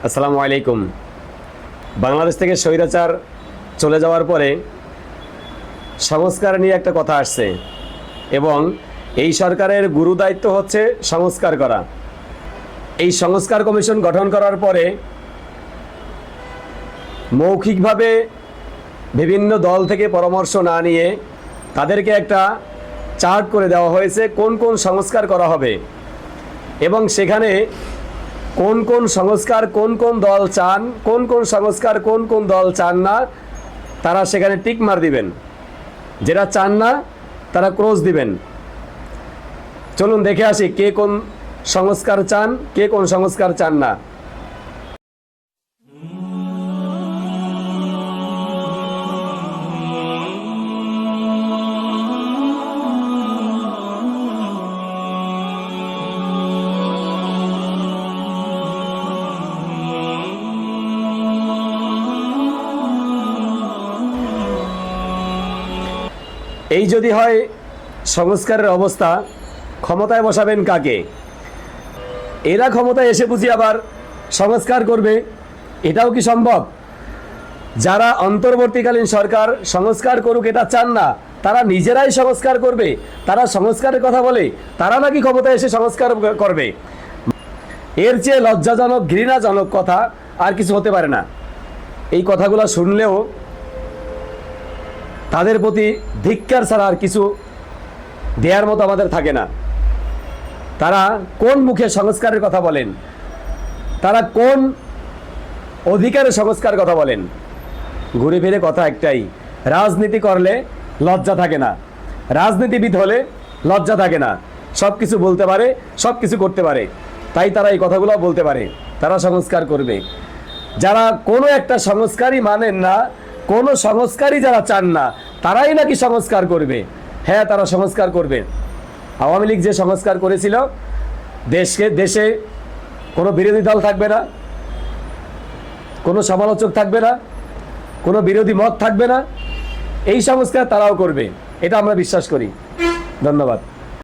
আসসালামু আলাইকুম। বাংলাদেশ থেকে স্বৈরাচার চলে যাওয়ার পরে সংস্কার নিয়ে একটা কথা আসছে এবং এই সরকারের গুরু দায়িত্ব হচ্ছে সংস্কার করা। এই সংস্কার কমিশন গঠন করার পরে মৌখিকভাবে বিভিন্ন দল থেকে পরামর্শ না নিয়ে তাদেরকে একটা চার্ট করে দেওয়া হয়েছে কোন কোন সংস্কার করা হবে এবং সেখানে কোন কোন সংস্কার কোন কোন দল চান, কোন কোন সংস্কার কোন কোন দল চান না, তারা সেখানে টিক মার দিবেন। যেটা চান না তারা ক্রস দিবেন। চলুন দেখে আসি কে কোন সংস্কার চান, কে কোন সংস্কার চান না। এই যদি হয় সংস্কারের অবস্থা, ক্ষমতায় বসাবেন কাকে? এরা ক্ষমতায় এসে বুঝি আবার সংস্কার করবে, এটাও কি সম্ভব? যারা অন্তর্বর্তীকালীন সরকার সংস্কার করুক এটা চান না, তারা নিজেরাই সংস্কার করবে, তারা সংস্কারের কথা বলে, তারা নাকি ক্ষমতায় এসে সংস্কার করবে। এর চেয়ে লজ্জাজনক ঘৃণাজনক কথা আর কিছু হতে পারে না। এই কথাগুলো শুনলেও তাদের প্রতি ধিক্কার ছাড়া আর কিছু দেওয়ার মতো আমাদের থাকে না। তারা কোন মুখে সংস্কারের কথা বলেন, তারা কোন অধিকারে সংস্কার কথা বলেন? ঘুরে ফিরে কথা একটাই, রাজনীতি করলে লজ্জা থাকে না, রাজনীতিবিদ হলে লজ্জা থাকে না। সব কিছু বলতে পারে, সব কিছু করতে পারে, তাই তারা এই কথাগুলো বলতে পারে। তারা সংস্কার করবে। যারা কোনো একটা সংস্কারই মানেন না, কোনো সংস্কারই যারা চান না, তারাই নাকি সংস্কার করবে। হ্যাঁ, তারা সংস্কার করবে। আওয়ামী লীগ যে সংস্কার করেছিল, দেশে কোনো বিরোধী দল থাকবে না, কোনো সমালোচক থাকবে না, কোনো বিরোধী মত থাকবে না, এই সংস্কার তারাও করবে, এটা আমরা বিশ্বাস করি। ধন্যবাদ।